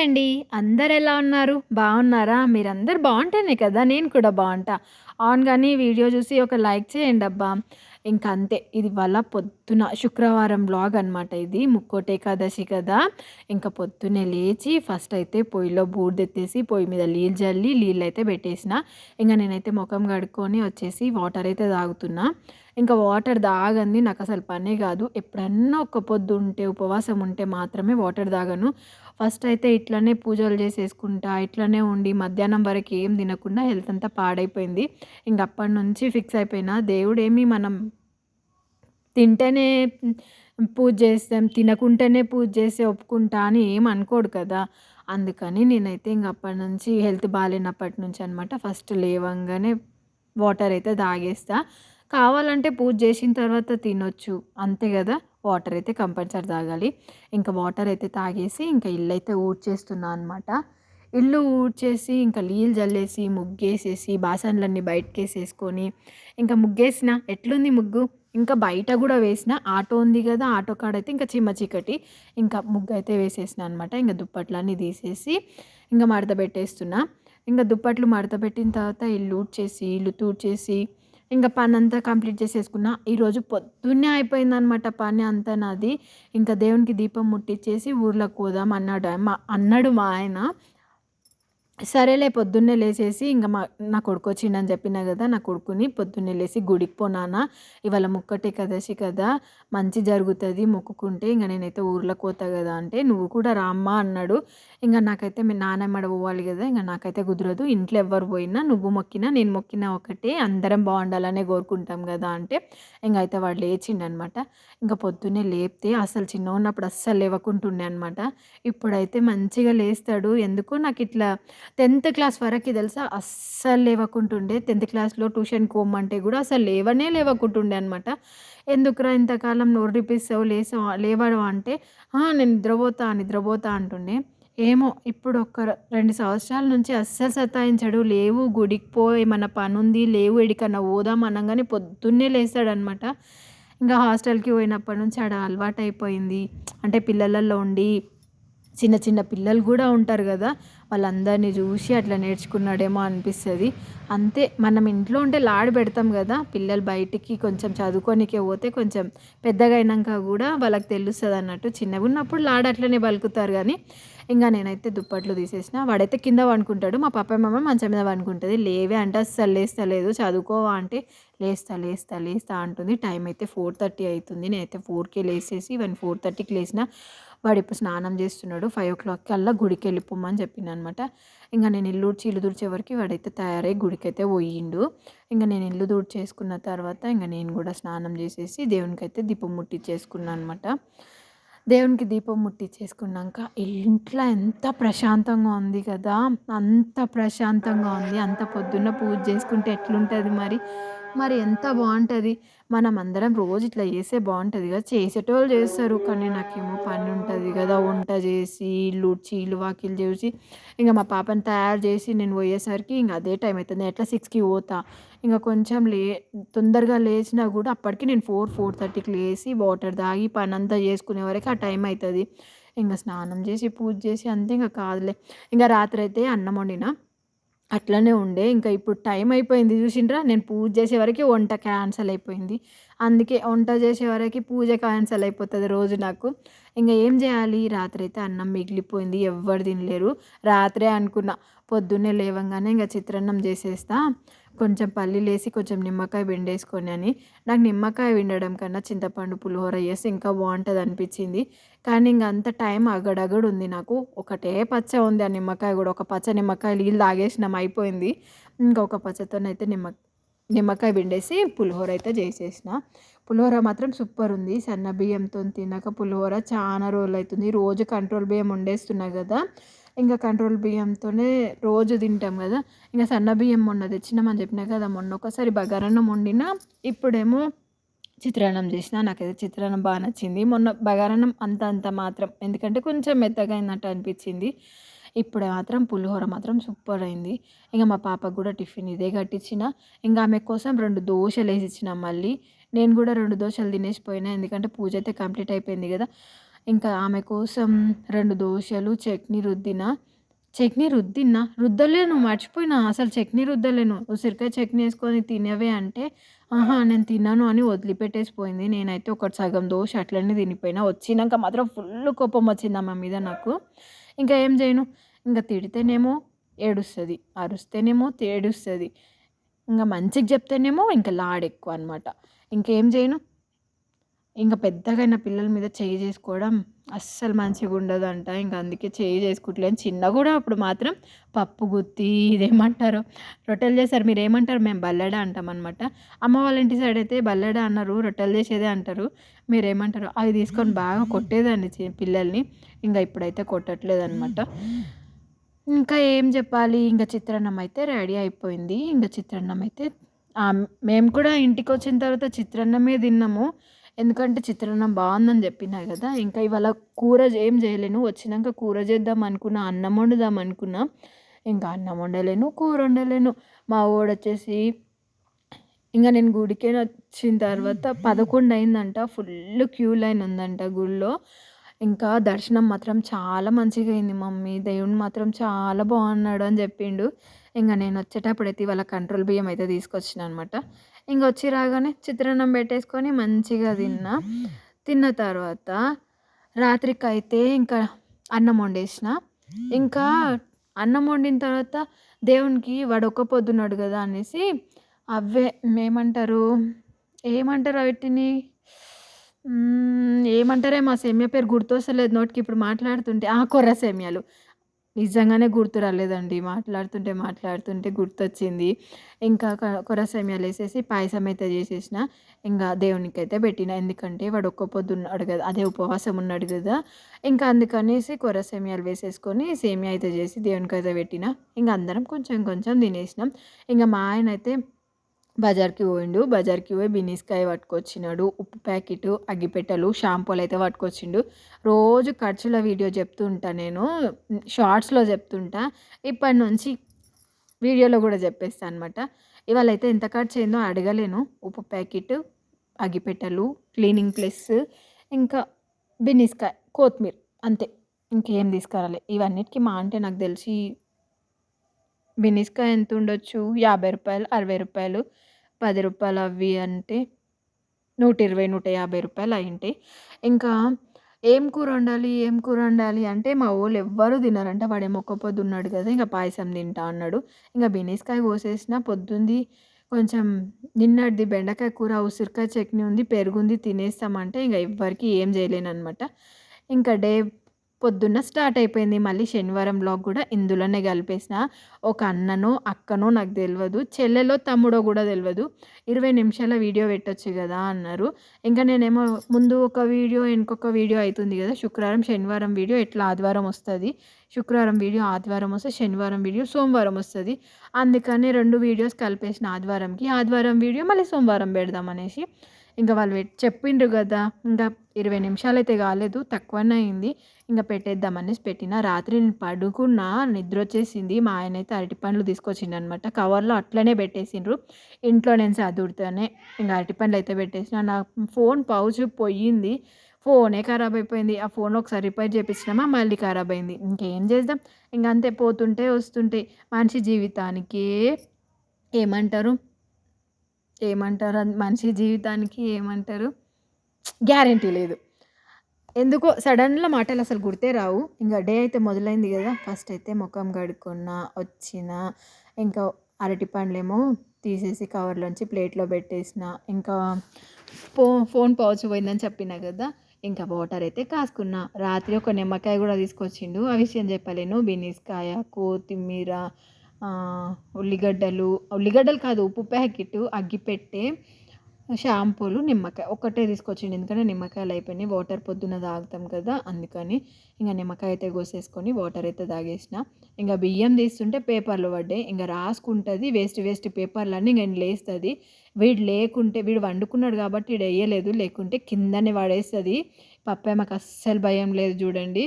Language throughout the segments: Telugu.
అండి. అందరెలా ఉన్నారు? బావున్నారా? మీరందరూ బావుంటేనే కదా నేను కూడా బావుంటా. అవును గాని వీడియో చూసి ఒక లైక్ చేయండబ్బా! ఇంకంతే. ఇది ఇవాళ పొద్దున శుక్రవారం వ్లాగ్ అనమాట ఇది. ముక్కోటి ఏకాదశి కదా! ఇంక పొద్దున్నే లేచి ఫస్ట్ అయితే పొయ్యిలో బూడిదెత్తేసి పొయ్యి మీద నీళ్ళు జల్లి నీళ్ళైతే పెట్టేసిన. ఇంక నేనైతే మొఖం కడుక్కొని వచ్చేసి వాటర్ అయితే తాగుతున్నా. ఇంక వాటర్ తాగంది నాకసలు పనే కాదు. ఎప్పుడన్నా ఒక్క పొద్దు ఉంటే, ఉపవాసం ఉంటే మాత్రమే వాటర్ తాగను. ఫస్ట్ అయితే ఇట్లనే పూజలు చేసేసుకుంటా, ఇట్లనే ఉండి మధ్యాహ్నం వరకు ఏం తినకుండా హెల్త్ అంతా పాడైపోయింది. ఇంక అప్పటినుంచి ఫిక్స్ అయిపోయినా దేవుడేమి మనం తింటేనే పూజ చేస్తాం, తినకుంటేనే పూజ చేసి ఒప్పుకుంటా అని ఏమి అనుకోడు కదా! అందుకని నేనైతే ఇంక అప్పటినుంచి హెల్త్ బాలేనప్పటి నుంచి అనమాట ఫస్ట్ లేవంగానే వాటర్ అయితే తాగేస్తా. కావాలంటే పూజ చేసిన తర్వాత తినొచ్చు. అంతే గదా! వాటర్ అయితే కంపల్సరీ తాగాలి. ఇంక వాటర్ అయితే తాగేసి ఇంక ఇల్లయితే ఊడ్చేస్తున్నా అనమాట. ఇల్లు ఊడ్చేసి ఇంక నీళ్ళు జల్లేసి, ముగ్గేసేసి, బాసనలన్నీ బయటకేసేసుకొని, ఇంక ముగ్గేసిన. ఎట్లుంది ముగ్గు? ఇంకా బయట గూడా వేసిన. ఆటో ఉంది గదా! ఆటో కాడైతే ఇంకా చిమ్మ చీకటి. ఇంకా ముగ్గయితే వేసేసినా అనమాట. ఇంక దుప్పట్లన్నీ తీసేసి, ఇంక మడత పెట్టేస్తున్నా. ఇంక దుప్పట్లు మడత పెట్టిన తర్వాత ఇల్లు ఊడ్చేసి, ఇల్లు తూడ్చేసి, ఇంక పనంతా కంప్లీట్ చేసేసుకున్నా. ఈరోజు పొద్దున్నే అయిపోయిందనమాట పని అంతా నాది. ఇంక దేవునికి దీపం ముట్టిచ్చేసి ఊర్లోకి పోదాం అన్నాడు మా ఆయన. సరేలే పొద్దున్నే లేసేసి ఇంగ నా కొడుకొచ్చిండని చెప్పినా గదా! నా కొడుకుని పొద్దున్నే లేసి గుడికి పో నాన్న ఇవాళ ముక్కటి ఏకాదశి కదా! మంచి జరుగుతది మొక్కుకుంటే ఇంగ నేనైతే ఊర్లోకి పోతా గదా! అంటే నువ్వు కూడా రామ్మా అన్నాడు. ఇంగ నాకైతే మీ నాన్నెమ్మడ పోవాలి గదా! ఇంగ నాకైతే కుదరదు. ఇంట్లో ఎవ్వరు పోయినా నువ్వు మొక్కినా, నేను మొక్కినా ఒకటే అందరం బావుండాలనే కోరుకుంటాం గదా! అంటే ఇంగ అయితే వాడు లేచిండనమాట. ఇంక పొద్దున్నే లేపితే అసలు చిన్నగున్నప్పుడు అస్సలు లేవకుంటుండే అనమాట. ఇప్పుడైతే మంచిగా లేస్తాడు. ఎందుకో నాకిట్లా 10థ్ క్లాస్ వరకి తెలుసా అస్సలు లేవకుంటుండే. 10థ్ క్లాస్‌లో ట్యూషన్‌కి పొమ్మంటే గూడా అసలు లేవనే లేవకుంటుండే అనమాట. "ఎందుకురా ఇంతకాలం నోరిపిస్తావు లేవవా" అంటే, నేను నిద్రపోతా, నిద్రపోతా" అంటుండే. ఏమో ఇప్పుడు ఒక 2 సంవత్సరాల నుంచి అస్సలు సతాయించడు. "లేవు గుడికి పో, ఏమన్నా పనుంది, లేవు ఎడికన్నా పోదాం" అనంగానే పొద్దున్నే లేస్తాడనమాట. ఇంగా హాస్టల్‌కి పోయినప్పటి నుంచి ఆడ అలవాటయిపోయింది. అంటే పిల్లలల్లో ఉండి చిన్న చిన్న పిల్లలు గూడా ఉంటారు గదా! వాళ్ళందరిని జూసి అట్లా నేర్చుకున్నాడేమో అనిపిస్తది. అంతే మనం ఇంట్లో ఉంటే లాడి బెడతాం గదా! పిల్లలు బయటికి కొంచెం చదువుకోనీకే పోతే కొంచెం పెద్దగా అయినంక గూడా వాళ్ళకి తెలుస్తదన్నట్టు. చిన్నగున్నప్పుడు లాడ అట్లనే పలుకుతారు గానీ, ఇంగ నేనైతే దుప్పట్లు తీసేసిన. వాడైతే కింద పండుకుంటాడు. మా పప్పేమో మంచం మీద పండుకుంటది. లేవే అంటే అస్సలు లేస్తలేదు. చదువుకోవా అంటే లేస్తా, లేస్తా, లేస్తా అంటుంది. టైం అయితే 4:30 అయితుంది. నేనైతే 4కే లేసేసి ఈవెన్ 4:30కి లేసిన. వాడిప్పుడు స్నానం చేస్తున్నాడు. 5:00 కల్లా గుడికెళ్ళిపోమని చెప్పిననమాట. ఇంగ నేను ఇల్లు ఊడ్చి, ఇల్లు తుడిచే వరకి వాడైతే తయారై గుడికైతే పోయిండు. ఇంగ నేను ఇల్లు తుడిచేసుకున్న తర్వాత ఇంగ నేను గూడా స్నానం చేసేసి దేవునికైతే దీపం ముట్టిచ్చేసుకున్నా అనమాట. దేవునికి దీపం ముట్టిచ్చేసుకున్నాంక ఇంట్లో ఎంత ప్రశాంతంగా ఉంది కదా! అంత ప్రశాంతంగా ఉంది. అంత పొద్దున్న పూజ చేసుకుంటే ఎట్లుంటది మరి? మరి ఎంత బావుంటది. మనమందరం రోజు ఇట్లా చేస్తే బావుంటది గదా! చేసేటోళ్ళు చేస్తారు. కానీ నాకేమో పనుంటది గదా! వంట జేసి, ఇల్లు ఊడ్చి, ఇల్లు వాకిలి తుడిచి, ఇంగ మా పాపని తయారు జేసి నేను పోయేసరికి ఇంగ అదే టైం అయితది. నేను ఎట్లా 6కి పోతా. ఇంగ కొంచెం తొందరగా లేచినా గూడా అప్పటికి నేను 4:30కి లేసి వాటర్ తాగి పనంతా చేసుకునే వరకు ఆ టైం అయితది. ఇంగ స్నానం జేసి, పూజ జేసి అంతే ఇంగ కాదులే. ఇంగ రాత్రయితే అన్నం వండిన. అట్లనే ఉండే. ఇంకా ఇప్పుడు టైం అయిపోయింది చూసిండ్రా? నేను పూజ చేసే వరకి వంట క్యాన్సల్ అయిపోయింది. అందుకే వంట చేసే వరకి పూజ క్యాన్సల్ అయిపోతది రోజు నాకు. ఇంగ ఏం జేయాలి? రాత్రయితే అన్నం మిగిలిపోయింది. ఎవ్వరు తినలేరు. రాత్రే అనుకున్న పొద్దున్నే లేవంగానే ఇంగ చిత్రాన్నం చేసేస్తా. కొంచెం పల్లీలేసి, కొంచెం నిమ్మకాయ పిండేసుకొని అని. నాకు నిమ్మకాయ పిండడం కన్నా చింతపండు పులిహోర చేస్తే ఇంకా బావుంటదనిపిచ్చింది. కానీ ఇంగ అంత టైం అగడగడుంది నాకు. ఒకటే పచ్చ ఉంది ఆ నిమ్మకాయ గూడా. ఒక పచ్చ నిమ్మకాయ నీళ్ళు తాగేసినాం అయిపోయింది. ఇంకొక పచ్చతోనైతే నిమ్మకాయ పిండేసి పులిహోర అయితే చేసేసిన. పులిహోర మాత్రం సూపరుంది. సన్న బియ్యంతోని తినక పులిహోర చానా రోజులైతుంది. రోజు కంట్రోల్ బియ్యం వండేస్తున్నా గదా! ఇంక కంట్రోల్ బియ్యంతోనే రోజు తింటాం గదా! ఇంక సన్న బియ్యం మొన్న తెచ్చినామని చెప్పినా కదా! మొన్న ఒకసారి బగారన్నం వండినా, ఇప్పుడేమో చిత్రాన్నం చేసినా. నాకైతే చిత్రాన్నం బా నచ్చింది. మొన్న బగారన్నం అంత అంత మాత్రం. ఎందుకంటే కొంచెం మెత్తగా అయినట్టు అనిపిచ్చింది. ఇప్పుడు మాత్రం పులిహోర మాత్రం సూపరయింది. ఇంగ మా పాపకు గూడా టిఫిన్ ఇదే కట్టిచ్చిన. ఇంగ ఆమె కోసం 2 దోసలేసిచ్చిన మళ్ళీ. నేను గూడా 2 దోసలు తినేసిపోయినా. ఎందుకంటే పూజ అయితే కంప్లీట్ అయిపోయింది గదా! ఇంకా ఆమె కోసం 2 దోసలు, చట్నీ రుద్దలేను, మర్చిపోయినా అసలు చట్నీ రుద్దలేను. ఉసిరికాయ చట్నీ యేసుకొని తినవే అంటే, "ఆహా! నేను తినను" అని వదిలిపెట్టేసిపోయింది. నేనైతే ఒకటి సగం దోస అట్లనే తినిపోయినా. వచ్చినంక మాత్రం ఫుల్ కోపం వచ్చింది ఆమె మీద నాకు. ఇంకా ఏం చేయను, ఇంక తిడితేనేమో ఏడుస్తది, అరుస్తేనేమో ఏడుస్తది. ఇంగ మంచిగా చెప్తేనేమో ఇంక లాడెక్కువ అనమాట. ఇంకేం చేయను, ఇంక పెద్దగయిన పిల్లల మీద చెయ్యి చేసుకోవడం అస్సలు మంచిగుండదంట. ఇంక అందుకే చెయ్యి చేసుకుంటలేను. చిన్నగా గూడా అప్పుడు మాత్రం పప్పు గుత్తి ఇదేమంటారు రొట్టెలు చేశారు. మీరేమంటారు? మేము బల్లెడ అంటామనమాట. అమ్మ వాళ్ళ ఇంటి సైడ్ అయితే బల్లెడ అనరు. రొట్టెలు చేసేదే అంటారు. మీరేమంటారో? అవి తీసుకొని బాగా కొట్టేదాన్ని పిల్లల్ని. ఇంగ ఇప్పుడైతే కొట్టట్లేదనమాట. ఇంకా ఏం జెప్పాలి? ఇంక చిత్రాన్నం అయితే రెడీ అయిపోయింది. ఇంక చిత్రాన్నం అయితే మేము కూడా ఇంటికొచ్చిన తర్వాత చిత్రాన్నమే తిన్నాము. ఎందుకంటే చిత్రాన్నం బావుందని జెప్పినా గదా! ఇంకా ఇవాళ కూర ఏం జేయలేను. వచ్చినంక కూర చేద్దాం అనుకున్నా, అన్నం వండుదాం అనుకున్నా. ఇంకా అన్నం వండలేను, కూర వండలేను. మా వోడొచ్చేసి ఇంగ నేను గుడికెనొచ్చిన తర్వాత 11 అయిందంట. ఫుల్ క్యూ లైన్ ఉందంట గుడిలో. ఇంకా దర్శనం మాత్రం చాలా మంచిగా అయింది మమ్మీ. దేవుడు మాత్రం చాలా బాగున్నాడు అని చెప్పిండు. ఇంగ నేనొచ్చేటప్పుడైతే ఇవాళ కంట్రోల్ బియ్యం అయితే తీసుకొచ్చినా అనమాట. ఇంగొచ్చి రాగానే చిత్రాన్నం పెట్టేసుకొని మంచిగా తిన్నా. తిన్న తర్వాత రాత్రికైతే ఇంకా అన్నం వండేసిన. ఇంకా అన్నం వండిన తర్వాత దేవునికి వాడు ఒక్క పొద్దున్నాడు గదా అనేసి అవే ఏమంటారు ఆటిని? ఏమంటారేమో ఆ సేమియా పేరు గుర్తొస్తలేదు నోటికి ఇప్పుడు మాట్లాడుతుంటే. కొర్ర సేమియాలు. నిజంగానే గుర్తు రాలేదండి. మాట్లాడుతుంటే గుర్తొచ్చింది. ఇంకా కొర్ర సేమియాలేసేసి పాయసం అయితే చేసేసిన. ఇంగా దేవునికైతే పెట్టిన. ఎందుకంటే వాడు ఒక్క పొద్దున్నాడు గదా! అదే ఉపవాసం ఉన్నాడు గదా! ఇంకా అందుకనేసి కొర్ర సేమియాలు వేసేసుకొని సేమియా అయితే చేసి దేవునికైతే పెట్టిన. ఇంగ అందరం కొంచెం కొంచెం తినేసినాం. ఇంగ మా ఆయనైతే బజార్‌కి పోయిండు. బజార్‌కి పోయి బినిస్కాయ పట్టుకొచ్చినాడు. ఉప్పు ప్యాకెటు, అగ్గిపెట్టెలు, షాంపూలయితే పట్టుకొచ్చిండు. రోజు ఖర్చుల వీడియో చెప్తూ ఉంటా నేను. షార్ట్స్‌లో చెప్తుంటా. ఇప్పటి నుంచి వీడియోలో గూడా చెప్పేస్తా అనమాట. ఇవాళైతే ఎంత ఖర్చయిందో అడగలేను. ఉప్పు ప్యాకెటు, అగ్గిపెట్టెలు, క్లీనింగ్ ప్లస్, ఇంకా బినిస్కాయ, కొత్తిమీర అంతే. ఇంకేం తీసుకురాలే. ఇవన్నిటికి మహా అంటే నాకు తెలిసి బినిస్కాయ ఎంతుండొచ్చు? రూ. 50, రూ. 60, రూ. 10 అవి అంటే రూ. 120, రూ. 150 అయ్యుంటాయి. ఇంకా ఏం కూర వండాలి అంటే మా వోళ్ళు ఎవ్వరు తినరంట. వాడేమో ఒక్క పొద్దున్నాడు కదా! ఇంక పాయసం తింటా అన్నాడు. ఇంక బినిస్కాయ కోసేసిన పొద్దుంది కొంచెం నిన్నటిది బెండకాయ కూర, ఉసిరికాయ చట్నీ ఉంది, పెరుగుంది తినేస్తామంటే ఇంక ఎవ్వరికీ ఏం చేయలేననమాట. ఇంకా పొద్దున్న స్టార్ట్ అయిపోయింది. మళ్ళీ శనివారం వ్లాగ్ గూడా ఇందులోనే కలిపేసిన. ఒక అన్ననో, అక్కనో నాకు తెలవదు. చెల్లెలో, తమ్ముడో గూడా తెలవదు. 20 నిమిషాల వీడియో పెట్టొచ్చు గదా అన్నారు. ఇంకా నేనేమో ముందు ఒక వీడియో, వెనకొక వీడియో అయితుంది గదా! శుక్రవారం, శనివారం వీడియో ఎట్లా ఆదివారం వస్తది. శుక్రవారం వీడియో ఆదివారం వస్తది. శనివారం వీడియో సోమవారం వస్తది. అందుకని 2 వీడియోస్ కలిపేసిన ఆదివారంకి. ఆదివారం వీడియో మళ్ళీ సోమవారం పెడదామనేసి. ఇంక వాళ్ళు చెప్పిండ్రు గదా! ఇంకా 20 నిమిషాలైతే కాలేదు. తక్కువనే అయింది. ఇంక పెట్టేద్దామనేసి పెట్టిన. రాత్రి నేను పడుకున్నా, నిద్రొచ్చేసింది. మా ఆయనైతే అరటిపండ్లు తీసుకొచ్చిండనమాట. కవర్‌లో అట్లనే పెట్టేసిండ్రు. ఇంట్లో నేను సదురుతూనే ఇంక అరటిపండ్లయితే పెట్టేసిన. నా ఫోను పౌచ్ పోయింది. ఫోనే ఖరాబ్ అయిపోయింది. ఆ ఫోన్ ఒకసారి రిపేర్ చేపించినామా మళ్ళీ ఖరాబయింది. ఇంకేం చేద్దాం? ఇంక అంతే పోతుంటే వస్తుంటాయి. మనిషి జీవితానికే ఏమంటారు? మనిషి జీవితానికి ఏమంటారు? గ్యారంటీ లేదు. ఎందుకో సడన్‌గా మాటలసలు గుర్తే రావు. ఇంక డే అయితే మొదలైంది గదా! ఫస్ట్ అయితే మొఖం కడుక్కున్నా, వచ్చినా, ఇంకా అరటిపండ్లేమో తీసేసి కవర్‌లోంచి ప్లేట్‌లో పెట్టేసిన. ఇంకా ఫోన్ పౌచ్ పోయిందని చెప్పినా గదా! ఇంకా వాటర్ అయితే కాసుకున్నా. రాత్రి ఒక నిమ్మకాయ గూడా తీసుకొచ్చిండు. ఆ విషయం చెప్పలేను. బినిస్కాయ, కొత్తిమీర, ఉల్లిగడ్డలు కాదు, ఉప్పు ప్యాకెటు, అగ్గిపెట్టె, షాంపూలు, నిమ్మకాయ ఒక్కటే తీసుకొచ్చిండు. ఎందుకంటే నిమ్మకాయలు అయిపోయినాయి. వాటర్ పొద్దున్న తాగుతాం కదా! అందుకని ఇంక నిమ్మకాయ అయితే కోసేసుకొని వాటర్ అయితే తాగేసిన. ఇంక బియ్యం తీస్తుంటే పేపర్లు పడ్డాయి. ఇంక రాసుకుంటది వేస్ట్ పేపర్లన్నీ ఇంక లేస్తది. వీడు వండుకున్నాడు కాబట్టి ఈడెయ్యలేదు. లేకుంటే కిందనే పడేస్తది. పప్పేమకు అస్సలు భయం లేదు చూడండి.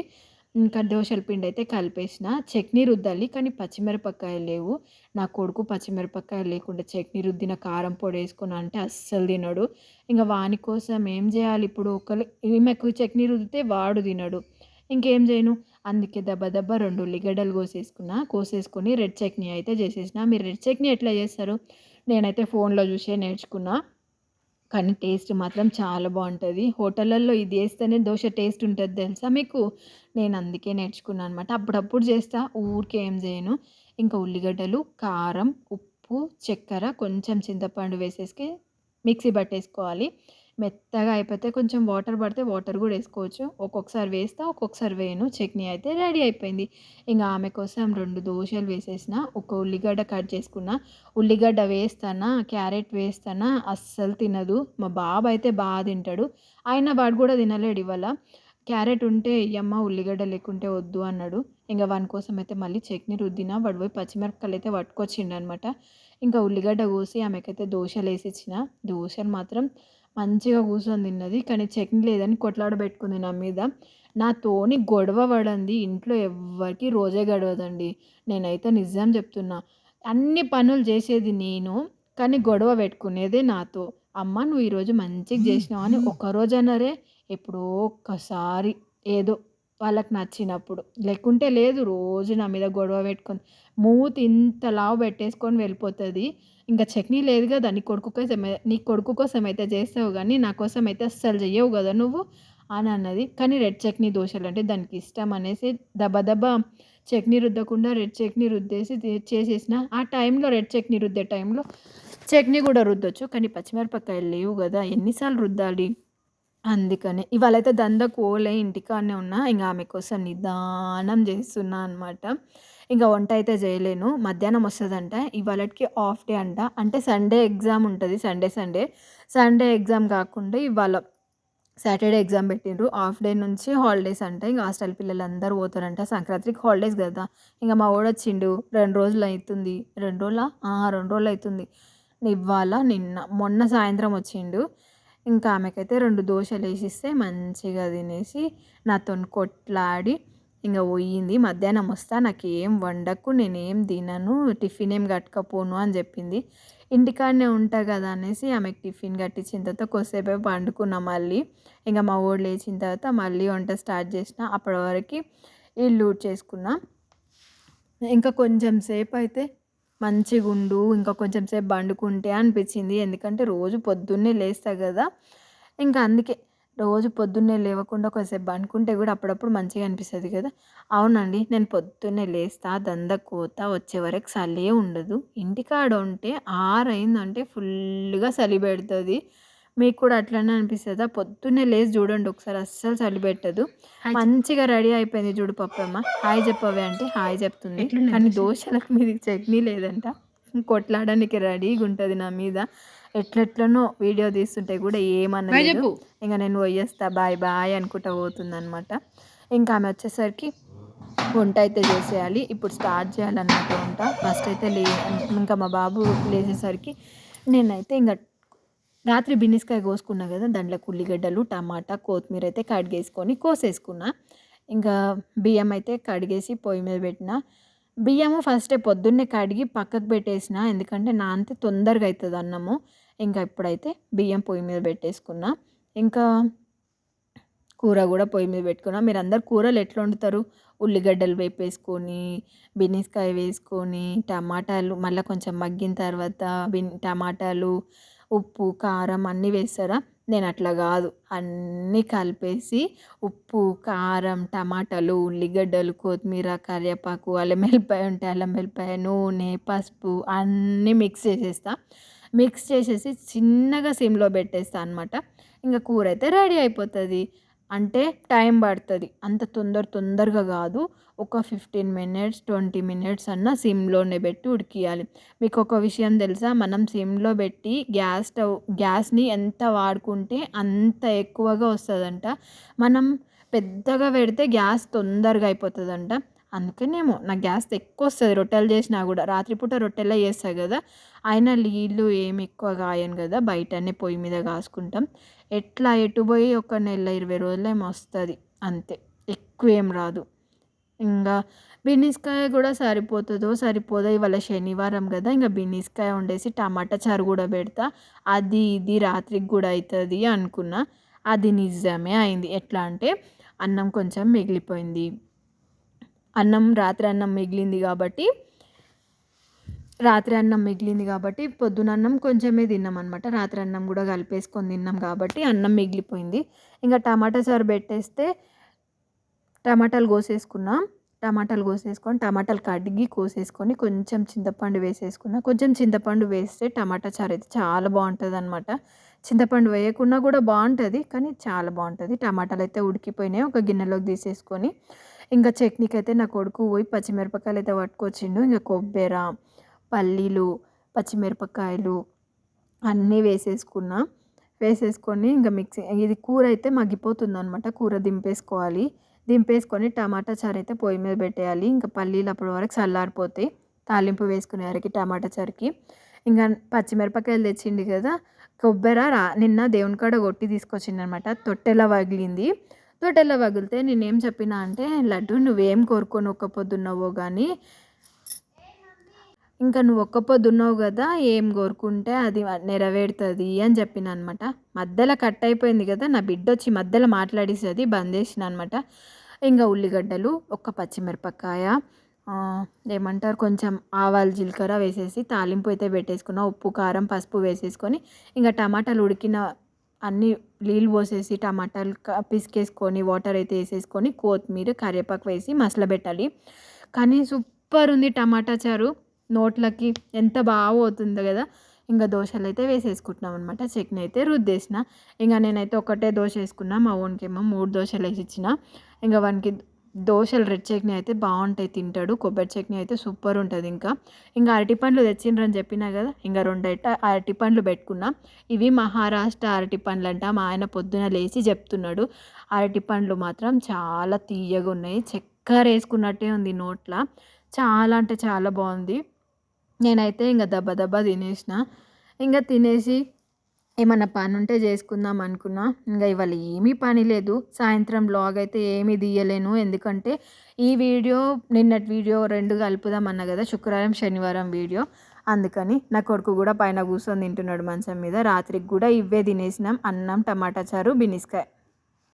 ఇంకా దోసల పిండి అయితే కలిపేసిన. చట్నీ రుద్దాలి కానీ పచ్చిమిరపకాయలు లేవు. నా కొడుకు పచ్చిమిరపకాయలు లేకుండా చట్నీ రుద్దిన కారం పొడి ఏసుకొని అంటే అస్సలు తినడు. ఇంక వాని కోసం ఏం చేయాలి ఇప్పుడు? ఈమెకు చట్నీ రుద్దితే వాడు తినడు. ఇంకేం చేయను? అందుకే దబ దబ 2 ఉల్లిగడ్డలు కోసేసుకొని రెడ్ చట్నీ అయితే చేసేసిన. మీరు రెడ్ చట్నీ ఎట్లా చేస్తారు? నేనైతే ఫోన్‌లో చూసే నేర్చుకున్నా. కానీ టేస్ట్ మాత్రం చాలా బావుంటది. హోటళ్ళల్లో ఇది ఏస్తేనే దోస టేస్ట్ ఉంటది తెలుసా మీకు? నేను అందుకే నేర్చుకున్నా అనమాట. అప్పుడప్పుడు చేస్తా, ఊరికే ఏం చేయను. ఇంకా ఉల్లిగడ్డలు, కారం, ఉప్పు, చక్కెర, కొంచెం చింతపండు వేసేసి మిక్సీ పట్టేసుకోవాలి. మెత్తగా అయిపోతే కొంచెం వాటర్ పడితే వాటర్ కూడా ఏసుకోవచ్చు. ఒక్కొక్కసారి వేస్తా, ఒక్కొక్కసారి వేయను. చట్నీ అయితే రెడీ అయిపోయింది. ఇంక ఆమె కోసం 2 దోసలు వేసేసిన. ఒక ఉల్లిగడ్డ కట్ చేసుకున్న. ఉల్లిగడ్డ వేస్తానా, క్యారెట్ వేస్తానా అస్సలు తినదు. మా బాబు అయితే తింటాడు. అయినా వాడు కూడా తినలేడు ఇవాళ. క్యారెట్ ఉంటే ఎయ్యమ్మ, ఉల్లిగడ్డ లేకుంటే వద్దు అన్నాడు. ఇంక వాని కోసం అయితే మళ్ళీ చట్నీ రుద్దిన. వాడు పోయి పచ్చిమిరపకాయలు అయితే పట్టుకొచ్చిండనమాట. ఇంకా ఉల్లిగడ్డ కోసి ఆమెకైతే దోసలేసిచ్చిన. దోసలు మాత్రం మంచిగా కూర్చొని తిన్నది. కానీ చట్నీ లేదని కొట్లాడబెట్టుకుంది నా మీద. నాతోని గొడవ పడంది. ఇంట్లో ఎవ్వరికీ రోజే గడవదండి. నేనైతే నిజం చెప్తున్నా. అన్ని పనులు చేసేది నేను. కానీ గొడవ పెట్టుకునేదే నాతో. అమ్మ నువ్వు ఈరోజు మంచిగా చేసినావు అని ఒక్కరోజు అనరే. ఎప్పుడో ఒక్కసారి ఏదో వాళ్ళకి నచ్చినప్పుడు. లేకుంటే లేదు రోజు నా మీద గొడవ పెట్టుకొని మూతి ఇంత లావు పెట్టేసుకొని వెళ్ళిపోతది. ఇంక చట్నీ లేదు గదా! నీ కొడుకు కోసం అయితే చేస్తావు గానీ, నా కోసం అయితే అస్సలు చెయ్యవు గదా నువ్వు అని అన్నది. కానీ రెడ్ చట్నీ దోసలంటే దానికి ఇష్టం అనేసి దబ దబ చట్నీ రుద్దకుండా రెడ్ చట్నీ రుద్దేసి చేసేసిన. ఆ టైంలో రెడ్ చట్నీ రుద్దే టైంలో చట్నీ గూడా రుద్దొచ్చు. కానీ పచ్చిమిరపకాయలు లేవు గదా! ఎన్ని సార్లు రుద్దాలి? అందుకనే. ఇవాళైతే దందాకు పోలే ఇంటికాడనే ఉన్నా. ఇంగ ఆమె కోసం నిదానం చేస్తున్నా అనమాట. ఇంక వంట అయితే చేయలేను. మధ్యాహ్నం వస్తదంట. ఇవాళటికి హాఫ్ డే అంట. అంటే సండే ఎగ్జామ్ ఉంటది. సండే. సండే ఎగ్జామ్ కాకుండా ఇవాళ సాటర్డే ఎగ్జామ్ పెట్టిండ్రు. హాఫ్ డే నుంచి హాలిడేస్ అంట. ఇంగ హాస్టల్ పిల్లలందరూ పోతారంట. సంక్రాంతికి హాలిడేస్ గదా! ఇంగ మా వోడొచ్చిండు. 2 రోజులయితుంది. 2 రోజులా? 2 రోజులయితుంది. ఇవాళ, నిన్న, మొన్న సాయంత్రం వచ్చిండు. ఇంకా ఆమెకైతే 2 దోసలేసిస్తే మంచిగా తినేసి నాతోని కొట్లాడి ఇంగ పోయింది. మధ్యాహ్నం వస్తా నాకేం వండకు, నేనేం తినను, టిఫిన్ ఏం కట్టుకపోను అని చెప్పింది. ఇంటికాడనే ఉంటా కదా అనేసి ఆమెకి టిఫిన్ కట్టించిన తర్వాత కొద్దిసేపు పండుకున్నా మళ్ళీ. ఇంక మా వోడు లేచిన తర్వాత మళ్ళీ వంట స్టార్ట్ చేసిన. అప్పటి వరకి ఇల్లు ఊడ్చేసుకున్నా. ఇంకా కొంచెం సేపయితే మంచిగుండు, ఇంకా కొంచెం సేపు పండుకుంటే అనిపించింది. ఎందుకంటే రోజు పొద్దున్నే లేస్తా గదా! ఇంకా అందుకే రోజు పొద్దున్నే లేవకుండా కొద్దిసేపు పండుకుంటే గూడా అప్పుడప్పుడు మంచిగా అనిపిస్తది గదా! అవునండి. నేను పొద్దున్నే లేస్తా, దందకు పోతా, వచ్చే వరకు చలే ఉండదు. ఇంటికాడ ఉంటే 6 అయిందంటే ఫుల్లుగా చలి పెడతది. మీకు కూడా అట్లనే అనిపిస్తదా? పొద్దున్నే లేసి చూడండి ఒకసారి అస్సలు చలి పెట్టదు. మంచిగా రెడీ అయిపోయింది చూడు పప్పమ్మ. హాయ్ చెప్పవే అంటే హాయ్ చెప్తుంది. కానీ దోసలకు మీదకి చట్నీ లేదంట. కొట్లాడడానికి రెడీగుంటది నా మీద. ఎట్లెట్లనో వీడియో తీస్తుంటే కూడా ఏమనలేదు. ఇంక నేను పోయేస్తా బాయ్ బాయ్ అనుకుంటా పోతుందనమాట. ఇంకా ఆమె వచ్చేసరికి వంట అయితే చేసేయాలి. ఇప్పుడు స్టార్ట్ చేయాలన్నమాట వంట. ఫస్ట్ అయితే ఇంకా మా బాబు లేచేసరికి నేనైతే ఇంక రాత్రి బిన్నిస్కాయ కోసుకున్నా కదా! దాంట్లోకి ఉల్లిగడ్డలు, టమాటా, కొత్తిమీర అయితే కడిగేసుకొని కోసేసుకున్నా. ఇంకా బియ్యం అయితే కడిగేసి పొయ్యి మీద పెట్టిన. బియ్యము ఫస్టే పొద్దున్నే కడిగి పక్కకు పెట్టేసిన. ఎందుకంటే నానితే తొందరగా అయితది అన్నము. ఇంకా ఇప్పుడైతే బియ్యం పొయ్యి మీద పెట్టేసుకున్నా. ఇంకా కూర కూడా పొయ్యి మీద పెట్టుకున్నా. మీరందరూ కూరలు ఎట్లా వండుతారు? ఉల్లిగడ్డలు వేపేసుకొని, బిన్నిస్కాయ వేసుకొని, టమాటాలు మళ్ళా కొంచెం మగ్గిన తర్వాత టమాటాలు, ఉప్పు, కారం అన్నీ వేస్తారా? నేను అట్లా కాదు. అన్నీ కలిపేసి ఉప్పు, కారం, టమాటాలు, ఉల్లిగడ్డలు, కొత్తిమీర, కరివేపాకు, అల్లం వెల్లిపాయ ఉంటే అల్లం వెల్లిపాయ, నూనె, పసుపు అన్నీ మిక్స్ చేసేస్తా. మిక్స్ చేసేసి చిన్నగా సిమ్‌లో పెట్టేస్తా అనమాట. ఇంక కూర అయితే రెడీ అయిపోతది. అంటే టైం పడతది. అంత తొందరగా కాదు. ఒక 15 మినిట్స్, 20 మినిట్స్ అన్నా సిమ్‌లోనే పెట్టి ఉడికియాలి. మీకొక విషయం తెలుసా? మనం సిమ్‌లో పెట్టి గ్యాస్‌ని ఎంత వాడుకుంటే అంత ఎక్కువగా వస్తదంట. మనం పెద్దగా పెడితే గ్యాస్ తొందరగా అయిపోతదంట. అందుకనేమో నాకు గ్యాస్ ఎక్కువొస్తది రొట్టెలు చేసినా గూడా. రాత్రిపూట రొట్టెలే చేస్తా గదా! అయినా నీళ్ళు ఏమి ఎక్కువ కాయను గదా! బయటనే పొయ్యి మీద కాసుకుంటాం. ఎట్లా ఎటు పోయి ఒక నెల, 20 రోజులేమో వస్తది అంతే. ఎక్కువేం రాదు. ఇంగా బిన్నిస్కాయ గూడా సరిపోతదో, సరిపోదో ఇవాళ శనివారం గదా! ఇంగ బిన్నిస్కాయ వండేసి టమాటా చారు గూడా బెడతా. అది ఇది రాత్రికి గూడా అయితది అనుకున్నా. అది నిజమే అయింది. ఎట్లా అంటే అన్నం కొంచెం మిగిలిపోయింది. రాత్రి అన్నం మిగిలింది గాబట్టి పొద్దున అన్నం కొంచెమే తిన్నామనమాట. రాత్రి అన్నం గూడా కలిపేసుకొని తిన్నాం గాబట్టి అన్నం మిగిలిపోయింది. ఇంగ టమాటా చారు బెట్టేస్తే టమాటాలు కోసేసుకున్నా. టమాటాలు కడిగి కోసేసుకొని కొంచెం చింతపండు వేసేసుకున్నా. కొంచెం చింతపండు వేస్తే టమాటా చారు అయితే చాలా బావుంటదనమాట. చింతపండు వేయకున్నా గూడా బావుంటది. కానీ చాలా బావుంటది. టమాటాలయితే ఉడికిపోయినాయి. ఒక గిన్నెలోకి తీసేసుకొని ఇంకా చట్నీకైతే నా కొడుకు పోయి పచ్చిమిరపకాయలయితే పట్టుకొచ్చిండు. ఇంక కొబ్బెర, పల్లీలు, పచ్చిమిరపకాయలు అన్నీ వేసేసుకున్నా. వేసేసుకొని ఇంక ఇది కూర అయితే మగ్గిపోతుందనమాట. కూర దింపేసుకొని టమాటా చారైతే పొయ్యి మీద పెట్టేయాలి. ఇంకా పల్లీలు అప్పటి వరకు చల్లారిపోతాయి. తాలింపు వేసుకునే వరకి టమాటా చారుకి. ఇంక పచ్చిమిరపకాయలు తెచ్చిండు కదా! కొబ్బెర నిన్న దేవుని కాడ కొట్టి తీసుకొచ్చిండనమాట. తొట్టెలా పగిలితే నేనేం చెప్పినా అంటే, "లడ్డు నువ్వేం కోరుకొని ఒక్క పొద్దున్నావో గానీ, ఇంకా నువ్వు ఒక్క పొద్దున్నావు గదా! ఏం కోరుకుంటే అది నెరవేరుతది" అని చెప్పినా అనమాట. మధ్యలో కట్ అయిపోయింది కదా! నా బిడ్డొచ్చి మధ్యలో మాట్లాడేసది బంద్ చేసినా అనమాట. ఇంగ ఉల్లిగడ్డలు, ఒక్క పచ్చిమిరపకాయ, ఏమంటారు కొంచెం ఆవాలు, జీలకర్ర వేసేసి తాలింపు అయితే పెట్టేసుకున్నా. ఉప్పు, కారం, పసుపు వేసేసుకొని ఇంగ టమాటాలు ఉడికిన అన్నీ నీళ్ళు పోసేసి టమాటాలు పిసికేసుకొని వాటర్ అయితే వేసేసుకొని కొత్తిమీర, కరివేపాకు వేసి మసలబెట్టాలి. కానీ సూపర్ ఉంది టమాటా చారు. నోట్లకి ఎంత బాగా పోతుందో కదా! ఇంక దోసలైతే వేసేసుకుంటున్నాం అనమాట. చట్నీ అయితే రుద్దేసిన. ఇంక నేనైతే ఒకటే దోస వేసుకున్నా. మా వోనికేమో 3 దోసలు వేసిచ్చిన. ఇంక వానికి దోసలు రెడ్ చట్నీ అయితే బావుంటాయి తింటాడు. కొబ్బరి చట్నీ అయితే సూపర్ ఉంటది ఇంకా. ఇంక అరటిపండ్లు తెచ్చిండ్రని చెప్పినా కదా! ఇంక 2 అరటిపండ్లు పెట్టుకున్నా. ఇవి మహారాష్ట్ర అరటిపండ్లంట. మా ఆయన పొద్దున లేచి చెప్తున్నాడు. అరటిపండ్లు మాత్రం చాలా తియ్యగున్నాయి. చక్కెర వేసుకున్నట్టే ఉంది నోట్ల. చాలా అంటే చాలా బావుంది. నేనైతే ఇంక దబ్బ దబ్బా తినేసిన. ఇంక తినేసి ఏమన్నా పనుంటే చేసుకుందాం అనుకున్నా. ఇంగ ఇవాళ ఏమీ పని లేదు. సాయంత్రం వ్లాగ్ అయితే ఏమీ తీయలేను. ఎందుకంటే ఈ వీడియో, నిన్నటి వీడియో 2 కలుపుదాం అన్నా కదా! శుక్రవారం, శనివారం వీడియో. అందుకని నా కొడుకు కూడా పైన కూర్చొని తింటున్నాడు మంచం మీద. రాత్రికి కూడా ఇవే తినేసినాం. అన్నం, టమాటా చారు, బినిస్కాయ.